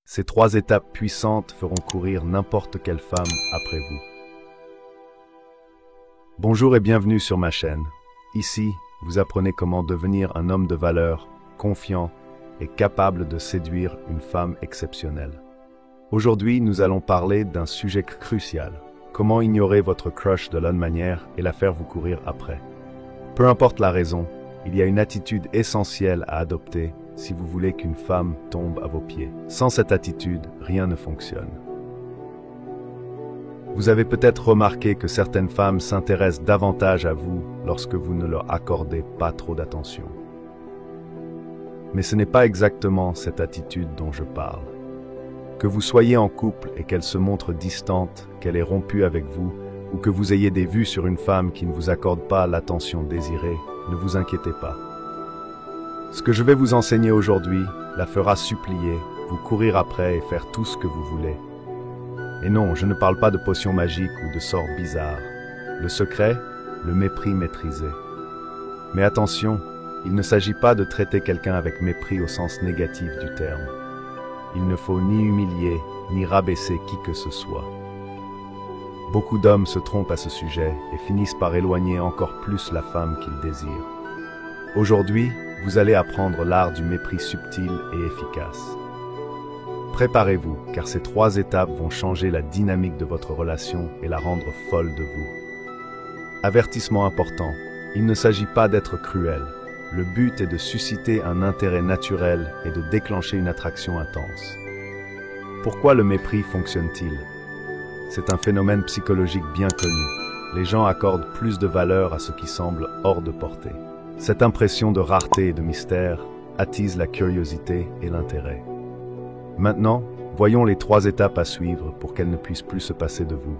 Ces 3 étapes puissantes feront courir n'importe quelle femme après vous. Bonjour et bienvenue sur ma chaîne. Ici, vous apprenez comment devenir un homme de valeur, confiant et capable de séduire une femme exceptionnelle. Aujourd'hui, nous allons parler d'un sujet crucial. Comment ignorer votre crush de l'autre manière et la faire vous courir après. Peu importe la raison, il y a une attitude essentielle à adopter si vous voulez qu'une femme tombe à vos pieds. Sans cette attitude, rien ne fonctionne. Vous avez peut-être remarqué que certaines femmes s'intéressent davantage à vous lorsque vous ne leur accordez pas trop d'attention. Mais ce n'est pas exactement cette attitude dont je parle. Que vous soyez en couple et qu'elle se montre distante, qu'elle ait rompu avec vous, ou que vous ayez des vues sur une femme qui ne vous accorde pas l'attention désirée, ne vous inquiétez pas. Ce que je vais vous enseigner aujourd'hui la fera supplier, vous courir après et faire tout ce que vous voulez. Et non, je ne parle pas de potions magiques ou de sorts bizarres. Le secret, le mépris maîtrisé. Mais attention, il ne s'agit pas de traiter quelqu'un avec mépris au sens négatif du terme. Il ne faut ni humilier, ni rabaisser qui que ce soit. Beaucoup d'hommes se trompent à ce sujet et finissent par éloigner encore plus la femme qu'ils désirent. Aujourd'hui, vous allez apprendre l'art du mépris subtil et efficace. Préparez-vous, car ces 3 étapes vont changer la dynamique de votre relation et la rendre folle de vous. Avertissement important, il ne s'agit pas d'être cruel. Le but est de susciter un intérêt naturel et de déclencher une attraction intense. Pourquoi le mépris fonctionne-t-il? C'est un phénomène psychologique bien connu. Les gens accordent plus de valeur à ce qui semble hors de portée. Cette impression de rareté et de mystère attise la curiosité et l'intérêt. Maintenant, voyons les 3 étapes à suivre pour qu'elle ne puisse plus se passer de vous.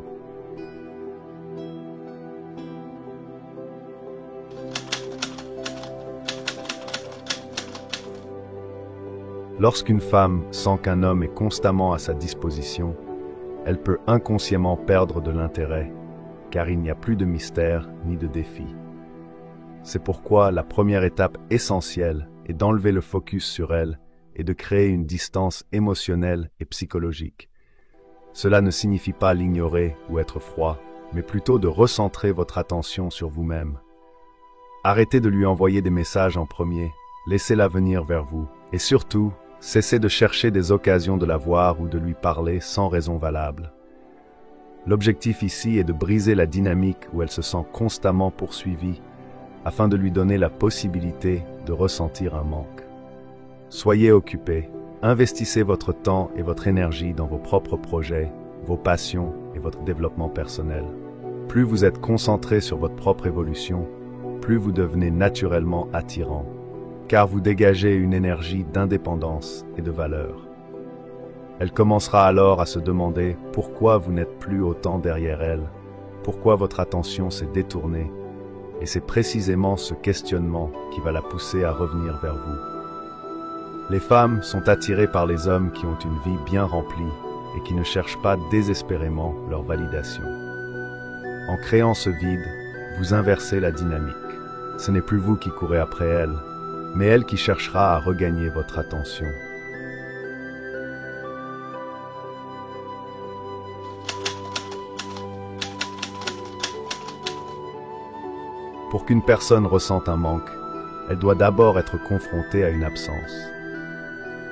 Lorsqu'une femme sent qu'un homme est constamment à sa disposition, elle peut inconsciemment perdre de l'intérêt, car il n'y a plus de mystère ni de défi. C'est pourquoi la première étape essentielle est d'enlever le focus sur elle et de créer une distance émotionnelle et psychologique. Cela ne signifie pas l'ignorer ou être froid, mais plutôt de recentrer votre attention sur vous-même. Arrêtez de lui envoyer des messages en premier, laissez-la venir vers vous, et surtout, cessez de chercher des occasions de la voir ou de lui parler sans raison valable. L'objectif ici est de briser la dynamique où elle se sent constamment poursuivie, afin de lui donner la possibilité de ressentir un manque. Soyez occupés, investissez votre temps et votre énergie dans vos propres projets, vos passions et votre développement personnel. Plus vous êtes concentré sur votre propre évolution, plus vous devenez naturellement attirant, car vous dégagez une énergie d'indépendance et de valeur. Elle commencera alors à se demander pourquoi vous n'êtes plus autant derrière elle, pourquoi votre attention s'est détournée, et c'est précisément ce questionnement qui va la pousser à revenir vers vous. Les femmes sont attirées par les hommes qui ont une vie bien remplie et qui ne cherchent pas désespérément leur validation. En créant ce vide, vous inversez la dynamique. Ce n'est plus vous qui courez après elle, mais elle qui cherchera à regagner votre attention. Pour qu'une personne ressente un manque, elle doit d'abord être confrontée à une absence.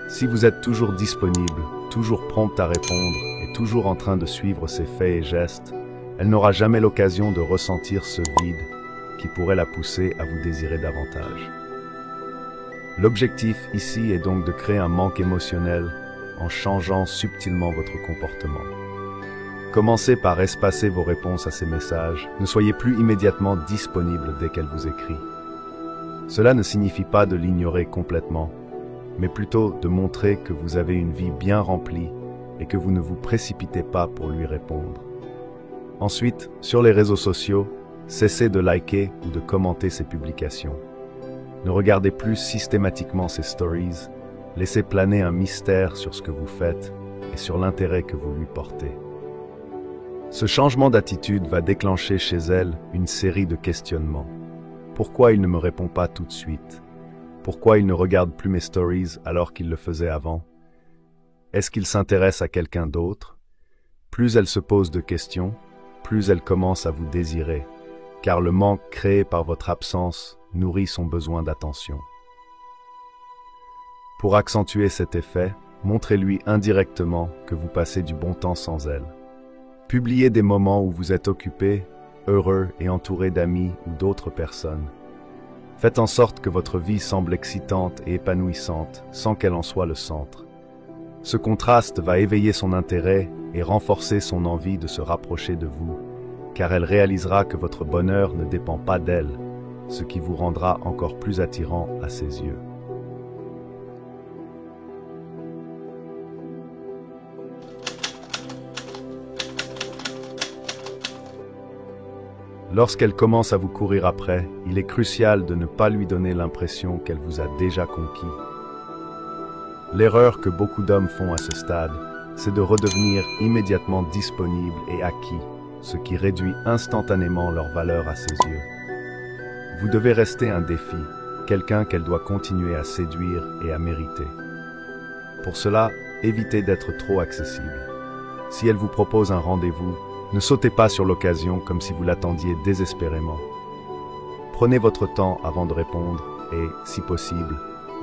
Si vous êtes toujours disponible, toujours prompte à répondre et toujours en train de suivre ses faits et gestes, elle n'aura jamais l'occasion de ressentir ce vide qui pourrait la pousser à vous désirer davantage. L'objectif ici est donc de créer un manque émotionnel en changeant subtilement votre comportement. Commencez par espacer vos réponses à ces messages. Ne soyez plus immédiatement disponible dès qu'elle vous écrit. Cela ne signifie pas de l'ignorer complètement, mais plutôt de montrer que vous avez une vie bien remplie et que vous ne vous précipitez pas pour lui répondre. Ensuite, sur les réseaux sociaux, cessez de liker ou de commenter ses publications. Ne regardez plus systématiquement ses stories, laissez planer un mystère sur ce que vous faites et sur l'intérêt que vous lui portez. Ce changement d'attitude va déclencher chez elle une série de questionnements. Pourquoi il ne me répond pas tout de suite? Pourquoi il ne regarde plus mes stories alors qu'il le faisait avant? Est-ce qu'il s'intéresse à quelqu'un d'autre? Plus elle se pose de questions, plus elle commence à vous désirer, car le manque créé par votre absence nourrit son besoin d'attention. Pour accentuer cet effet, montrez-lui indirectement que vous passez du bon temps sans elle. Publiez des moments où vous êtes occupé, heureux et entouré d'amis ou d'autres personnes. Faites en sorte que votre vie semble excitante et épanouissante sans qu'elle en soit le centre. Ce contraste va éveiller son intérêt et renforcer son envie de se rapprocher de vous, car elle réalisera que votre bonheur ne dépend pas d'elle, ce qui vous rendra encore plus attirant à ses yeux. Lorsqu'elle commence à vous courir après, il est crucial de ne pas lui donner l'impression qu'elle vous a déjà conquis. L'erreur que beaucoup d'hommes font à ce stade, c'est de redevenir immédiatement disponible et acquis, ce qui réduit instantanément leur valeur à ses yeux. Vous devez rester un défi, quelqu'un qu'elle doit continuer à séduire et à mériter. Pour cela, évitez d'être trop accessible. Si elle vous propose un rendez-vous, ne sautez pas sur l'occasion comme si vous l'attendiez désespérément. Prenez votre temps avant de répondre et, si possible,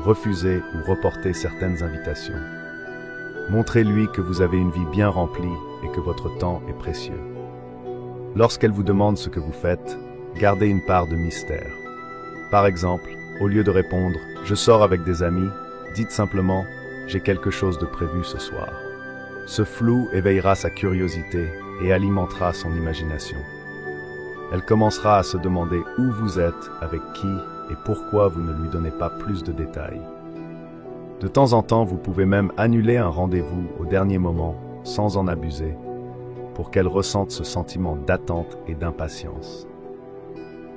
refusez ou reportez certaines invitations. Montrez-lui que vous avez une vie bien remplie et que votre temps est précieux. Lorsqu'elle vous demande ce que vous faites, gardez une part de mystère. Par exemple, au lieu de répondre « Je sors avec des amis », dites simplement « J'ai quelque chose de prévu ce soir ». Ce flou éveillera sa curiosité et alimentera son imagination. Elle commencera à se demander où vous êtes, avec qui et pourquoi vous ne lui donnez pas plus de détails. De temps en temps, vous pouvez même annuler un rendez-vous au dernier moment, sans en abuser, pour qu'elle ressente ce sentiment d'attente et d'impatience.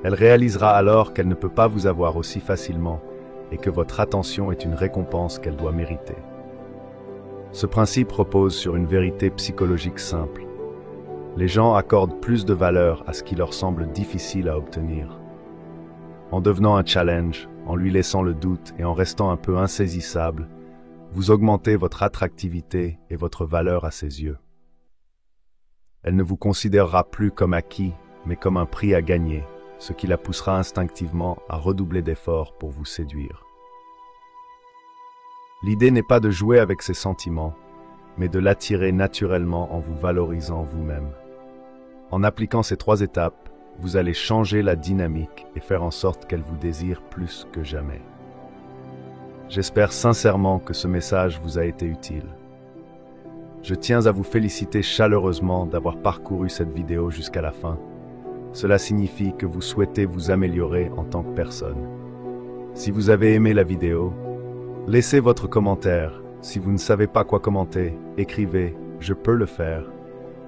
Elle réalisera alors qu'elle ne peut pas vous avoir aussi facilement et que votre attention est une récompense qu'elle doit mériter. Ce principe repose sur une vérité psychologique simple. Les gens accordent plus de valeur à ce qui leur semble difficile à obtenir. En devenant un challenge, en lui laissant le doute et en restant un peu insaisissable, vous augmentez votre attractivité et votre valeur à ses yeux. Elle ne vous considérera plus comme acquis, mais comme un prix à gagner, ce qui la poussera instinctivement à redoubler d'efforts pour vous séduire. L'idée n'est pas de jouer avec ses sentiments, mais de l'attirer naturellement en vous valorisant vous-même. En appliquant ces 3 étapes, vous allez changer la dynamique et faire en sorte qu'elle vous désire plus que jamais. J'espère sincèrement que ce message vous a été utile. Je tiens à vous féliciter chaleureusement d'avoir parcouru cette vidéo jusqu'à la fin. Cela signifie que vous souhaitez vous améliorer en tant que personne. Si vous avez aimé la vidéo, laissez votre commentaire. Si vous ne savez pas quoi commenter, écrivez « Je peux le faire »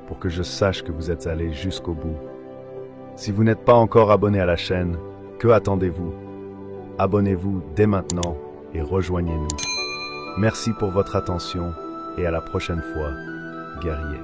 pour que je sache que vous êtes allé jusqu'au bout. Si vous n'êtes pas encore abonné à la chaîne, que attendez-vous? Abonnez-vous dès maintenant et rejoignez-nous. Merci pour votre attention et à la prochaine fois, guerriers.